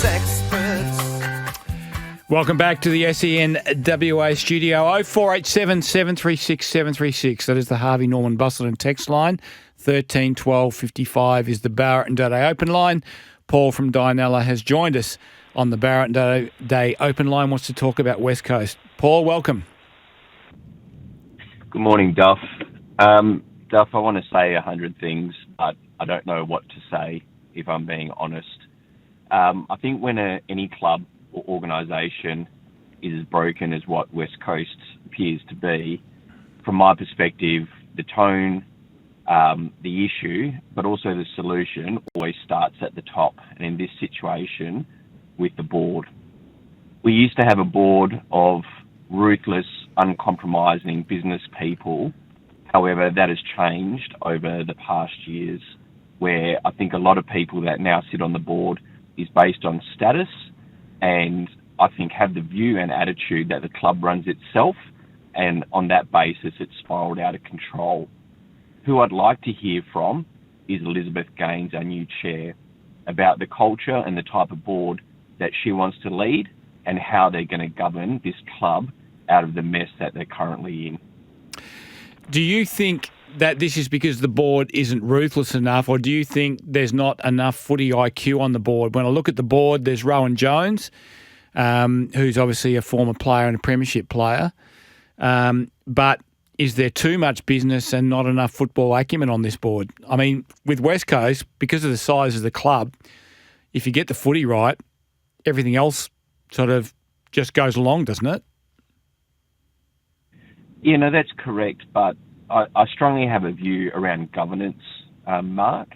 experts. Welcome back to the SEN WA studio. 0487 736 736. That is the Harvey Norman Busselton text line. 13 12 55 is the Barrett and Day open line. Paul from Dianella has joined us on the Barrett and Day open line. Wants to talk about West Coast. Paul, welcome. Good morning, Duff. Duff, I want to say 100 things, but I don't know what to say, if I'm being honest. I think when any club or organisation is as broken as what West Coast appears to be, from my perspective, the tone, the issue, but also the solution always starts at the top, and in this situation, with the board. We used to have a board of ruthless, uncompromising business people. However, that has changed over the past years, where I think a lot of people that now sit on the board is based on status, and I think have the view and attitude that the club runs itself, and on that basis it's spiralled out of control. Who I'd like to hear from is Elizabeth Gaines, our new chair, about the culture and the type of board that she wants to lead and how they're going to govern this club out of the mess that they're currently in. Do you think that this is because the board isn't ruthless enough, or do you think there's not enough footy IQ on the board? When I look at the board, there's Rowan Jones, who's obviously a former player and a premiership player. But is there too much business and not enough football acumen on this board? I mean, with West Coast, because of the size of the club, if you get the footy right, everything else sort of just goes along, doesn't it? Yeah, no, that's correct, but I strongly have a view around governance, Mark,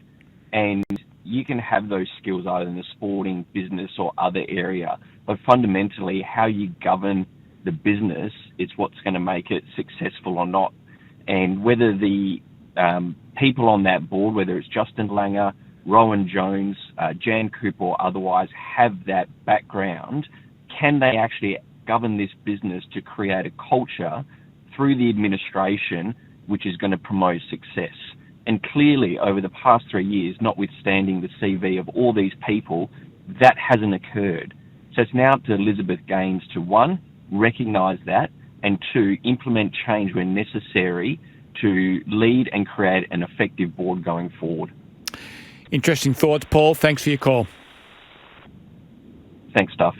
and you can have those skills either in the sporting, business or other area, but fundamentally how you govern the business is what's going to make it successful or not. And whether the people on that board, whether it's Justin Langer, Rowan Jones, Jan Cooper or otherwise, have that background, can they actually govern this business to create a culture through the administration which is going to promote success? And clearly, over the past 3 years, notwithstanding the CV of all these people, that hasn't occurred. So it's now up to Elizabeth Gaines to, one, recognise that, and two, implement change when necessary to lead and create an effective board going forward. Interesting thoughts, Paul. Thanks for your call. Thanks, Duff.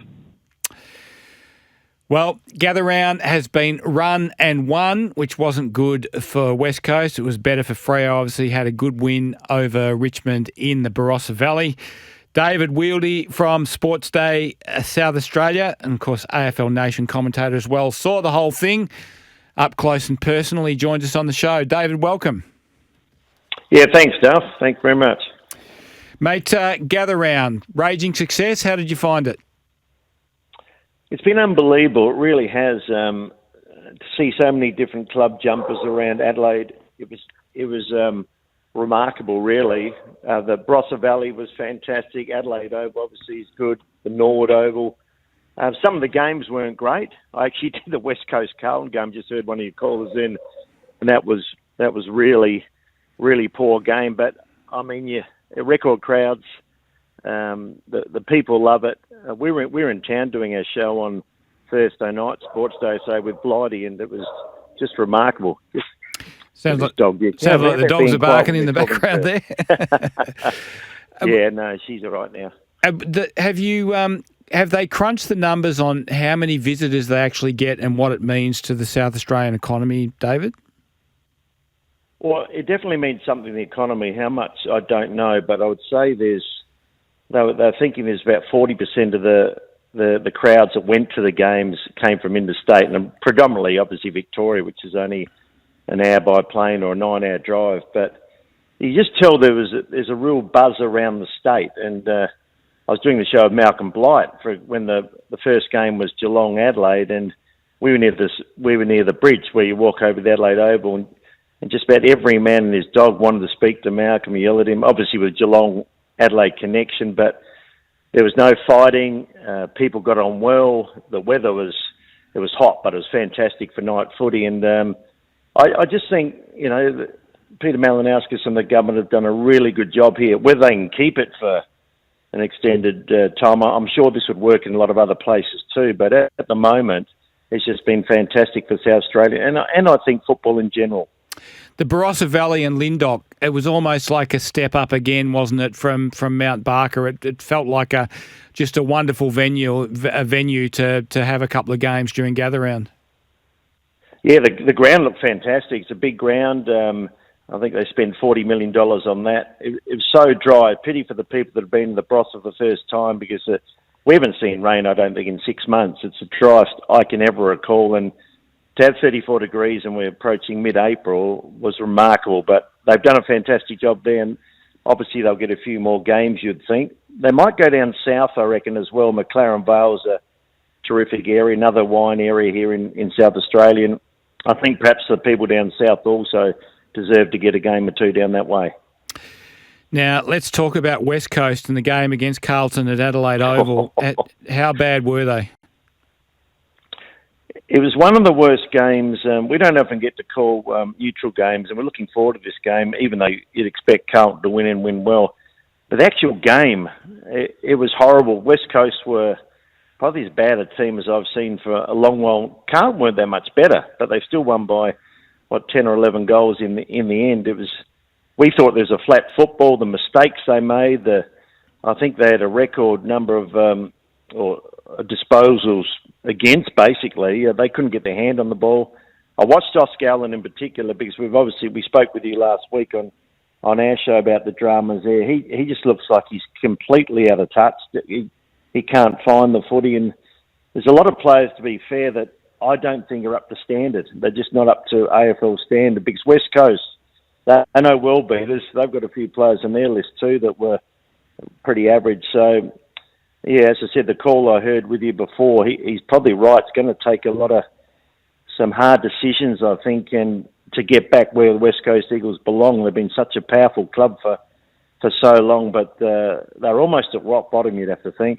Well, Gather Round has been run and won, which wasn't good for West Coast. It was better for Freo. Obviously had a good win over Richmond in the Barossa Valley. David Wildy from Sportsday, South Australia, and of course AFL Nation commentator as well, saw the whole thing up close and personal. He joins us on the show. David, welcome. Yeah, thanks, Duff. Thanks very much. Mate, Gather Round, raging success. How did you find it? It's been unbelievable. It really has. To see so many different club jumpers around Adelaide, it was remarkable, really. The Barossa Valley was fantastic. Adelaide Oval obviously is good. The Norwood Oval. Some of the games weren't great. I actually did the West Coast Carlton game. Just heard one of your callers in, and that was really, really poor game. But I mean, record crowds. The people love it. We were in town doing our show on Thursday night, Sportsday, so with Blighty, and it was just remarkable. Sounds like the dogs are barking in the background there. Yeah, no, she's all right now. Have they crunched the numbers on how many visitors they actually get and what it means to the South Australian economy, David? Well, it definitely means something to the economy. How much, I don't know, but I would say they're thinking there's about 40% of the crowds that went to the games came from interstate, and predominantly, obviously, Victoria, which is only an hour by plane or a 9-hour drive. But you just tell there's a real buzz around the state. And I was doing the show with Malcolm Blight for when the first game was Geelong Adelaide, and we were near the bridge where you walk over the Adelaide Oval, and just about every man and his dog wanted to speak to Malcolm, yell at him. Obviously, with Geelong Adelaide connection, but there was no fighting. People got on well. The weather was hot, but it was fantastic for night footy. And I just think, Peter Malinowskis and the government have done a really good job here. Whether they can keep it for an extended time. I'm sure this would work in a lot of other places too, but at the moment, it's just been fantastic for South Australia and I think football in general. The Barossa Valley and Lyndoch, it was almost like a step up again, wasn't it, from Mount Barker? It felt like just a wonderful venue to have a couple of games during gather round. Yeah, the ground looked fantastic. It's a big ground. I think they spent $40 million on that. It was so dry. Pity for the people that have been in the Barossa for the first time, because we haven't seen rain, I don't think, in 6 months. It's the driest I can ever recall. And to have 34 degrees and we're approaching mid-April was remarkable. But they've done a fantastic job there, and obviously they'll get a few more games, you'd think. They might go down south, I reckon, as well. McLaren Vale's a terrific area, another wine area here in South Australia. And I think perhaps the people down south also deserve to get a game or two down that way. Now, let's talk about West Coast and the game against Carlton at Adelaide Oval. How bad were they? It was one of the worst games. We don't often get to call neutral games, and we're looking forward to this game, even though you'd expect Carlton to win and win well. But the actual game, it was horrible. West Coast were probably as bad a team as I've seen for a long while. Carlton weren't that much better, but they still won by 10 or 11 goals in the end. We thought there was a flat football. The mistakes they made, I think they had a record number of disposals against. Basically, they couldn't get their hand on the ball. I watched Oscar Allen in particular because we spoke with you last week on our show about the dramas there. He just looks like he's completely out of touch. He can't find the footy, and there's a lot of players, to be fair, that I don't think are up to standard. They're just not up to AFL standard, because West Coast, I know will be. They've got a few players on their list too that were pretty average. So, yeah, as I said, the call I heard with you before, he's probably right. It's going to take some hard decisions, I think, and to get back where the West Coast Eagles belong. They've been such a powerful club for so long, but they're almost at rock bottom, you'd have to think.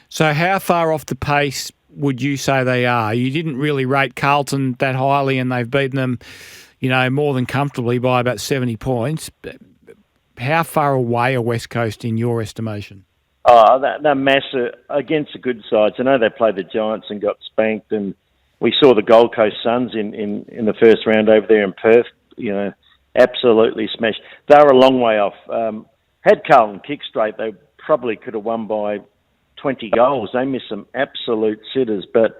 So how far off the pace would you say they are? You didn't really rate Carlton that highly, and they've beaten them, more than comfortably by about 70 points. How far away are West Coast in your estimation? Oh, they're massive against the good sides. I know they played the Giants and got spanked, and we saw the Gold Coast Suns in the first round over there in Perth, absolutely smashed. They were a long way off. Had Carlton kicked straight, they probably could have won by 20 goals. They missed some absolute sitters, but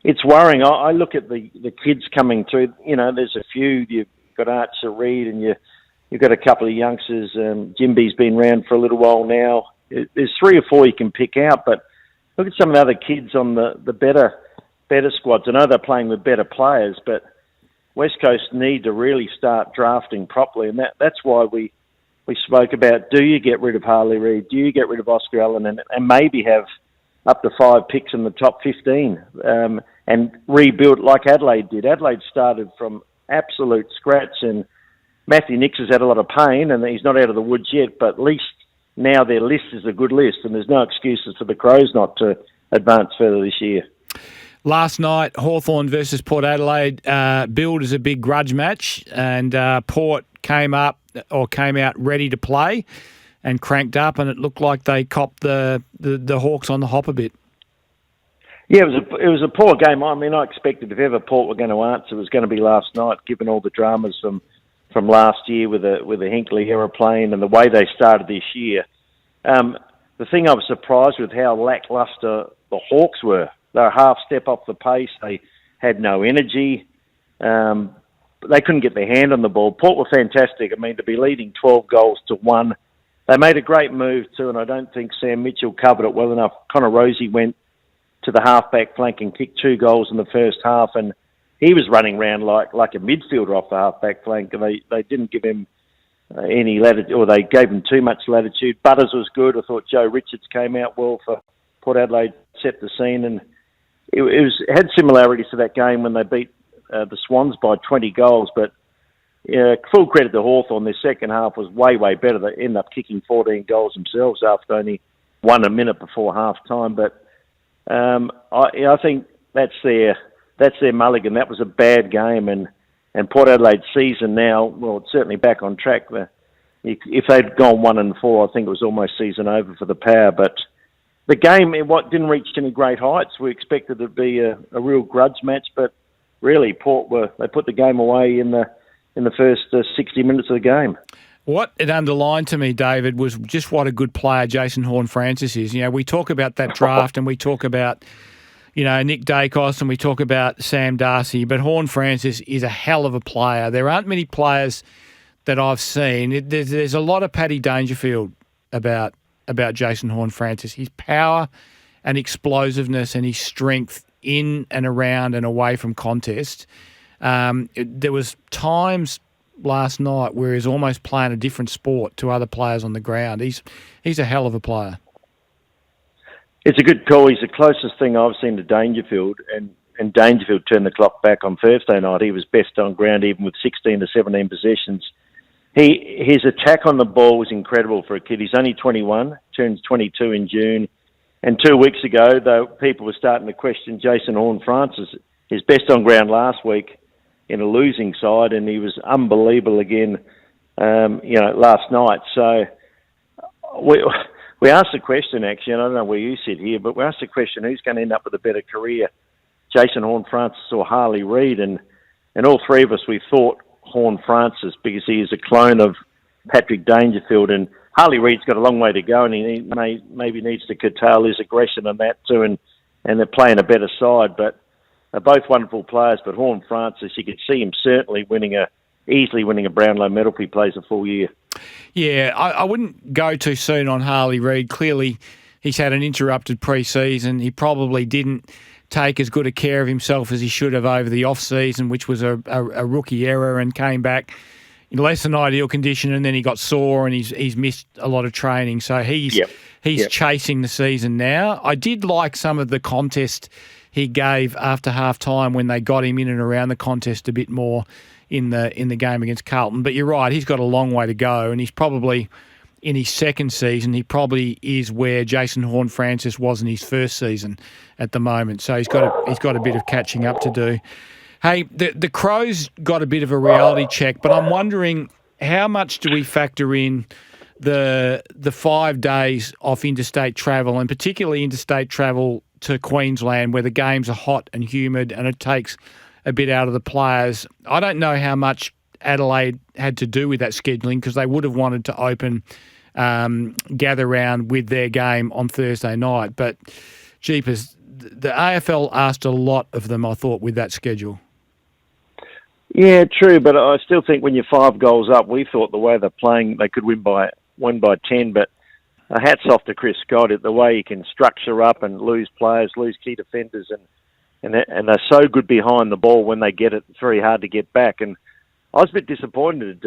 it's worrying. I look at the kids coming through. There's a few. You've got Archer Reed, and you've got a couple of youngsters. Jimby's been around for a little while now. There's 3 or 4 you can pick out, but look at some of the other kids on the better squads. I know they're playing with better players, but West Coast need to really start drafting properly, and that's why we spoke about, do you get rid of Harley Reid? Do you get rid of Oscar Allen and maybe have up to 5 picks in the top 15 and rebuild like Adelaide did? Adelaide started from absolute scratch, and Matthew Nix has had a lot of pain, and he's not out of the woods yet, but at least now their list is a good list, and there's no excuses for the Crows not to advance further this year. Last night, Hawthorn versus Port Adelaide billed as a big grudge match, and Port came out ready to play and cranked up, and it looked like they copped the Hawks on the hop a bit. Yeah, it was a poor game. I mean, I expected if ever Port were going to answer, it was going to be last night, given all the dramas from last year with the Hinkley aeroplane and the way they started this year. The thing I was surprised with how lacklustre the Hawks were. They were half step off the pace. They had no energy. They couldn't get their hand on the ball. Port were fantastic. I mean, to be leading 12 goals to 1. They made a great move too, and I don't think Sam Mitchell covered it well enough. Connor Rosie went to the half-back flank and kicked 2 goals in the first half, and he was running around like a midfielder off the half-back flank, and they didn't give him any latitude, or they gave him too much latitude. Butters was good. I thought Joe Richards came out well for Port Adelaide, set the scene, and it had similarities to that game when they beat the Swans by 20 goals, but full credit to Hawthorn. Their second half was way, way better. They ended up kicking 14 goals themselves after only 1 minute before half-time, but I think that's their mulligan. That was a bad game, and Port Adelaide's season now, well, it's certainly back on track. if they'd gone 1-4, I think it was almost season over for the Power. But the game, didn't reach any great heights. We expected it to be a real grudge match, but really, Port they put the game away in the first 60 minutes of the game. What it underlined to me, David, was just what a good player Jason Horne-Francis is. We talk about that draft and we talk about, Nick Dacos and we talk about Sam Darcy, but Horne-Francis is a hell of a player. There aren't many players that I've seen. There's a lot of Paddy Dangerfield about Jason Horne-Francis. His power and explosiveness and his strength in and around and away from contest. There was times last night where he's almost playing a different sport to other players on the ground. He's a hell of a player. It's a good call. He's the closest thing I've seen to Dangerfield, and Dangerfield turned the clock back on Thursday night. He was best on ground even with 16 to 17 possessions. His attack on the ball was incredible for a kid. He's only 21, turns 22 in June. And 2 weeks ago, though, people were starting to question Jason Horne-Francis, his best on ground last week in a losing side, and he was unbelievable again, last night. So we asked the question, actually, and I don't know where you sit here, but we asked the question, who's going to end up with a better career, Jason Horne-Francis or Harley Reid? And all three of us, we thought Horne-Francis because he is a clone of Patrick Dangerfield, and Harley Reid's got a long way to go, and he maybe needs to curtail his aggression and that too, and they're playing a better side. But they're both wonderful players. But Horne-Francis, you could see him certainly easily winning a Brownlow medal if he plays a full year. Yeah, I wouldn't go too soon on Harley Reid. Clearly, he's had an interrupted pre-season. He probably didn't take as good a care of himself as he should have over the off-season, which was a rookie error, and came back in less than ideal condition, and then he got sore and he's missed a lot of training. So he's chasing the season now. I did like some of the contest he gave after half-time when they got him in and around the contest a bit more in the game against Carlton. But you're right, he's got a long way to go, and he's probably, in his second season, he probably is where Jason Horne-Francis was in his first season at the moment. So he's got a bit of catching up to do. Hey, the Crows got a bit of a reality check, but I'm wondering how much do we factor in the 5 days of interstate travel, and particularly interstate travel to Queensland where the games are hot and humid and it takes a bit out of the players. I don't know how much Adelaide had to do with that scheduling because they would have wanted to open gather round with their game on Thursday night. But, jeepers, the AFL asked a lot of them, I thought, with that schedule. Yeah, true, but I still think when you're 5 goals up, we thought the way they're playing, they could win by 10, but hats off to Chris Scott, the way he can structure up and lose players, lose key defenders, and they're so good behind the ball when they get it. It's very hard to get back, and I was a bit disappointed.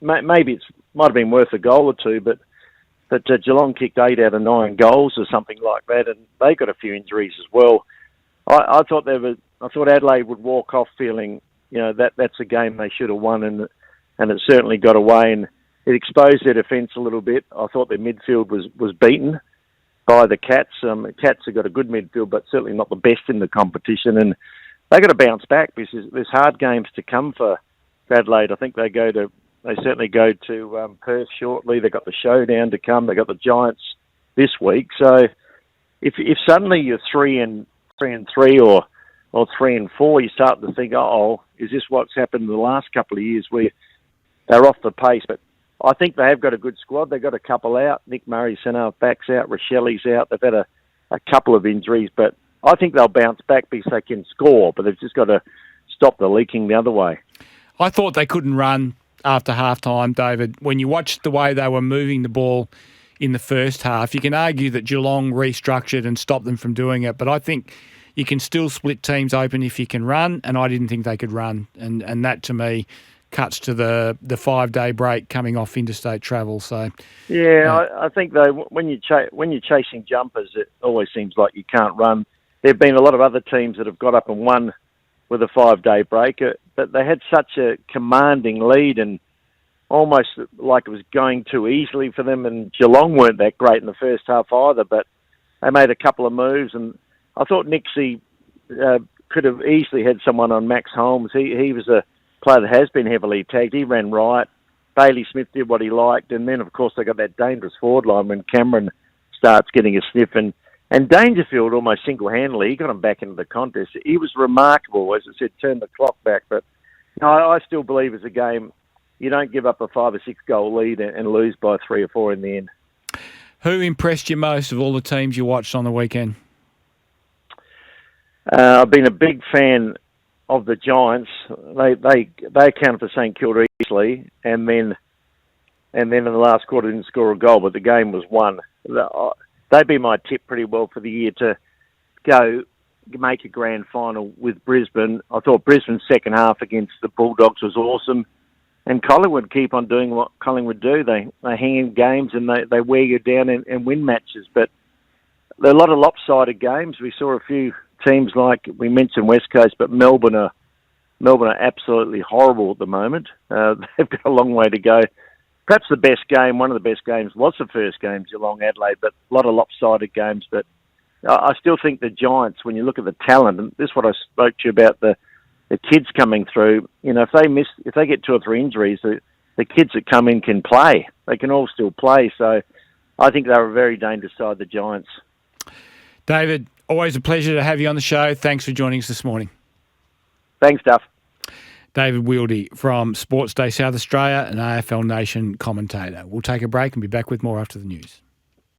Maybe it might have been worth a goal or two, but Geelong kicked 8 out of 9 goals or something like that, and they got a few injuries as well. I thought Adelaide would walk off feeling, that's a game they should have won, and it certainly got away, and it exposed their defence a little bit. I thought their midfield was beaten by the Cats. The Cats have got a good midfield, but certainly not the best in the competition, and they got to bounce back because there's hard games to come for Adelaide. I think they certainly go to Perth shortly. They got the Showdown to come. They got the Giants this week. So if suddenly you're 3-3 or 3-4, you start to think, is this what's happened in the last couple of years where they're off the pace? But I think they have got a good squad. They've got a couple out. Nick Murray, centre back's out. Rochelli's out. They've had a couple of injuries, but I think they'll bounce back because they can score, but they've just got to stop the leaking the other way. I thought they couldn't run after half-time, David. When you watched the way they were moving the ball in the first half, you can argue that Geelong restructured and stopped them from doing it, but I think you can still split teams open if you can run, and I didn't think they could run, and that to me cuts to the 5-day break coming off interstate travel. So I think though when you're chasing jumpers, it always seems like you can't run. There've been a lot of other teams that have got up and won with a 5-day break, but they had such a commanding lead and almost like it was going too easily for them. And Geelong weren't that great in the first half either, but they made a couple of moves, and I thought Nixie could have easily had someone on Max Holmes. He was a player that has been heavily tagged. He ran right. Bailey Smith did what he liked, and then, of course, they got that dangerous forward line when Cameron starts getting a sniff, and Dangerfield almost single-handedly, he got him back into the contest. He was remarkable, as I said, turned the clock back. But no, I still believe it's a game, you don't give up a 5 or 6 goal lead and lose by 3 or 4 in the end. Who impressed you most of all the teams you watched on the weekend? I've been a big fan of the Giants. They accounted for St Kilda easily, and then in the last quarter didn't score a goal, but the game was won. They'd be my tip pretty well for the year to go make a grand final with Brisbane. I thought Brisbane's second half against the Bulldogs was awesome, and Collingwood keep on doing what Collingwood do. They hang in games and they wear you down and win matches, but there are a lot of lopsided games. We saw a few teams like we mentioned West Coast, but Melbourne are absolutely horrible at the moment. They've got a long way to go. Perhaps the best game, one of the best games, was the first game, Geelong Adelaide, but a lot of lopsided games. But I still think the Giants, when you look at the talent, and this is what I spoke to you about, the kids coming through, if they get 2 or 3 injuries, the kids that come in can play. They can all still play. So I think they're a very dangerous side, the Giants. David, always a pleasure to have you on the show. Thanks for joining us this morning. Thanks, Duff. David Wildy from Sportsday South Australia, an AFL Nation commentator. We'll take a break and be back with more after the news.